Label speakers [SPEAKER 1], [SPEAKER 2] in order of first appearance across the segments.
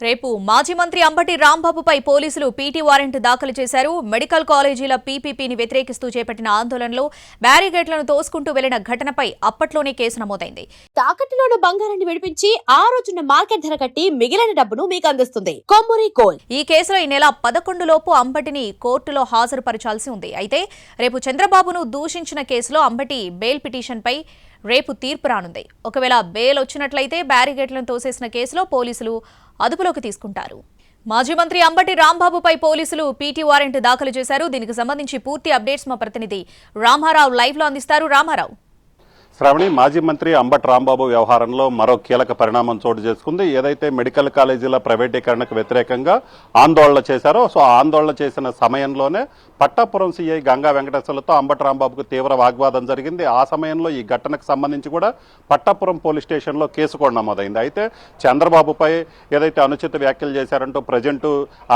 [SPEAKER 1] రేపు మాజీ మంత్రి అంబటి రాంబాబుపై పోలీసులు పీటీ వారెంట్ దాఖలు చేశారు. మెడికల్ కాలేజీల పీపీపీని వ్యతిరేకిస్తూ చేపట్టిన ఆందోళనలో బ్యారిగేట్లను తోసుకుంటూ వెళ్లిన ఘటనపై అప్పట్లోనే కేసు నమోదైంది.
[SPEAKER 2] తాకట్టులోని బంగారాన్ని విడిపించి ఆ రోజున మార్కెట్ ధర కట్టి మిగిలిన డబ్బును మీకు అందిస్తుంది కొమ్మూరి గోల్డ్.
[SPEAKER 1] ఈ కేసులో ఈ నెల 11 లోపు అంబటిని కోర్టులో హాజరుపరచాల్సి ఉంది. అయితే రేపు చంద్రబాబును దూషించిన కేసులో అంబటి బెయిల్ పిటిషన్పై రేపు తీర్పు రానుంది. ఒకవేళ బెయిల్ వచ్చినట్లయితే బ్యారిగేట్లను తోసేసిన కేసులో పోలీసులు అదుపులోకి తీసుకుంటారు. మాజీ మంత్రి అంబటి రాంబాబుపై పోలీసులు పీటీ వారెంట్ దాఖలు చేశారు. దీనికి సంబంధించి పూర్తి అప్డేట్స్ మా ప్రతినిధి రామారావు లైవ్ లో అందిస్తారు. రామారావు.
[SPEAKER 3] శ్రావణి, మాజీ మంత్రి అంబటి రాంబాబు వ్యవహారంలో మరో కీలక పరిణామం చోటు చేసుకుంది. ఏదైతే మెడికల్ కాలేజీల ప్రైవేటీకరణకు వ్యతిరేకంగా ఆందోళన చేశారో ఆ ఆందోళన చేసిన సమయంలోనే పట్టాపురం సీఐ గంగా వెంకటేశ్వర్లతో అంబటి రాంబాబుకు తీవ్ర వాగ్వాదం జరిగింది. ఆ సమయంలో ఈ ఘటనకు సంబంధించి కూడా పట్టాపురం పోలీస్ స్టేషన్లో కేసు కూడా నమోదైంది. అయితే చంద్రబాబుపై ఏదైతే అనుచిత వ్యాఖ్యలు చేశారంటూ ప్రజెంట్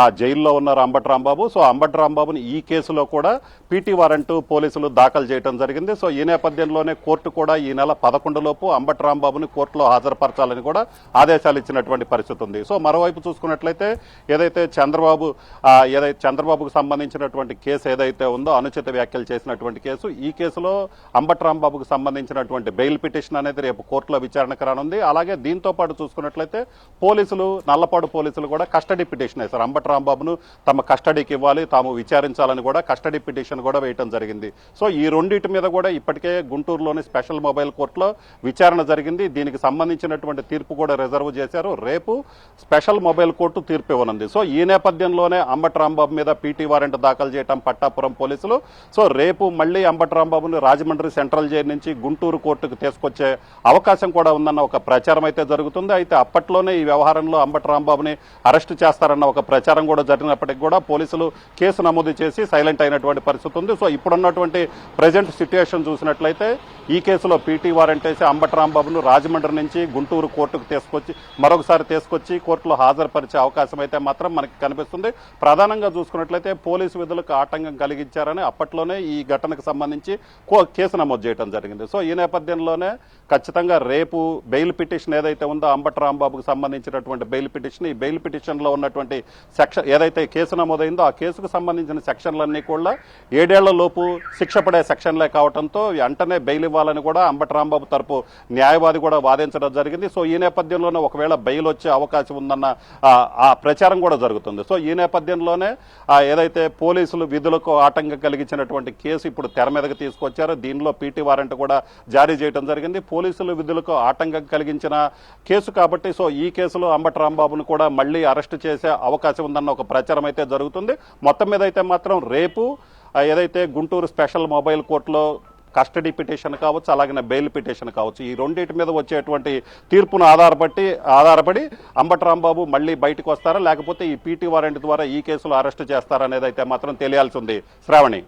[SPEAKER 3] ఆ జైల్లో ఉన్నారు అంబటి రాంబాబు. అంబటి రాంబాబుని ఈ కేసులో కూడా పీటీ వారెంట్ పోలీసులు దాఖలు చేయడం జరిగింది. ఈ నేపథ్యంలోనే కోర్టు కూడా ఈ నెల 11 లోపు అంబటి రాంబాబుని కోర్టులో హాజరుపరచాలని కూడా ఆదేశాలు ఇచ్చినటువంటి పరిస్థితి ఉంది. మరోవైపు చూసుకున్నట్లయితే ఏదైతే చంద్రబాబుకు సంబంధించినటువంటి కేసు ఏదైతే ఉందో అనుచిత వ్యాఖ్యలు చేసినటువంటి కేసు, ఈ కేసులో అంబటి రాంబాబుకు సంబంధించినటువంటి బెయిల్ పిటిషన్ అనేది రేపు కోర్టులో విచారణకు రానుంది. అలాగే దీంతో పాటు చూసుకున్నట్లయితే నల్లపాడు పోలీసులు కూడా కస్టడీ పిటిషన్ వేశారు. అంబటి రాంబాబును తమ కస్టడీకి ఇవ్వాలి, తాము విచారించాలని కూడా కస్టడీ పిటిషన్ కూడా వేయడం జరిగింది. ఈ రెండింటి మీద కూడా ఇప్పటికే గుంటూరులోని స్పెషల్ మొబైల్ కోర్టులో విచారణ జరిగింది. దీనికి సంబంధించినటువంటి తీర్పు కూడా రిజర్వ్ చేశారు. రేపు స్పెషల్ మొబైల్ కోర్టు తీర్పు ఇవ్వనుంది. ఈ నేపథ్యంలోనే అంబటి రాంబాబు మీద పీటీ వారెంట్ దాఖలు చేయడం పట్టాపురం పోలీసులు. రేపు మళ్లీ అంబటి రాంబాబును రాజమండ్రి సెంట్రల్ జైలు నుంచి గుంటూరు కోర్టుకు తీసుకొచ్చే అవకాశం కూడా ఉందన్న ఒక ప్రచారం అయితే జరుగుతుంది. అయితే అప్పట్లోనే ఈ వ్యవహారంలో అంబటి రాంబాబుని అరెస్టు చేస్తారన్న ఒక ప్రచారం కూడా జరిగినప్పటికీ కూడా పోలీసులు కేసు నమోదు చేసి సైలెంట్ అయినటువంటి పరిస్థితి ఉంది. ఇప్పుడున్నటువంటి ప్రజెంట్ సిట్యుయేషన్ చూసినట్లయితే ఈ కేసులో పీటీ వారెంట్ వేసి అంబటి రాంబాబును రాజమండ్రి నుంచి గుంటూరు కోర్టుకు మరొకసారి తీసుకొచ్చి కోర్టులో హాజరుపరిచే అవకాశం అయితే మాత్రం మనకి కనిపిస్తుంది. ప్రధానంగా చూసుకున్నట్లయితే పోలీసు విధులకు ఆటంకం కలిగించారని అప్పట్లోనే ఈ ఘటనకు సంబంధించి కేసు నమోదు చేయడం జరిగింది. ఈ నేపథ్యంలోనే ఖచ్చితంగా రేపు బెయిల్ పిటిషన్ ఏదైతే ఉందో అంబటి రాంబాబుకు సంబంధించినటువంటి బెయిల్ పిటిషన్, ఈ బెయిల్ పిటిషన్లో ఉన్నటువంటి సెక్షన్ ఏదైతే కేసు నమోదైందో ఆ కేసుకు సంబంధించిన సెక్షన్లన్నీ కూడా 7 ఏళ్ల లోపు శిక్ష పడే సెక్షన్లే కావడంతో వెంటనే బెయిల్ ఇవ్వాలని కూడా అంబటి రాంబాబు తరపు న్యాయవాది కూడా వాదించడం జరిగింది. ఈ నేపథ్యంలోనే ఒకవేళ బెయిల్ వచ్చే అవకాశం ఉందన్న ఆ ప్రచారం కూడా జరుగుతుంది. ఈ నేపథ్యంలోనే ఏదైతే పోలీసులు విధులకు ఆటంకం కలిగించినటువంటి కేసు ఇప్పుడు తెర మీదకి తీసుకొచ్చారో దీనిలో పీటీ వారెంట్ కూడా జారీ చేయడం జరిగింది. పోలీసులు విధులకు ఆటంకం కలిగించిన కేసు కాబట్టి ఈ కేసులో అంబటి రాంబాబును కూడా మళ్లీ అరెస్టు చేసే అవకాశం ఉందన్న ఒక ప్రచారం అయితే జరుగుతుంది. మొత్తం మీద అయితే మాత్రం రేపు ఏదైతే గుంటూరు స్పెషల్ మొబైల్ కోర్టులో కస్టడీ పిటిషన్ కావచ్చు, అలాగే బెయిల్ పిటిషన్ కావచ్చు, ఈ రెండింటి మీద వచ్చేటువంటి తీర్పును ఆధారపడి అంబటి రాంబాబు మళ్ళీ బయటకు వస్తారా లేకపోతే ఈ పీటీ వారెంట్ ద్వారా ఈ కేసులో అరెస్టు చేస్తారా అనేది అయితే మాత్రం తెలియాల్సి ఉంది. శ్రావణి.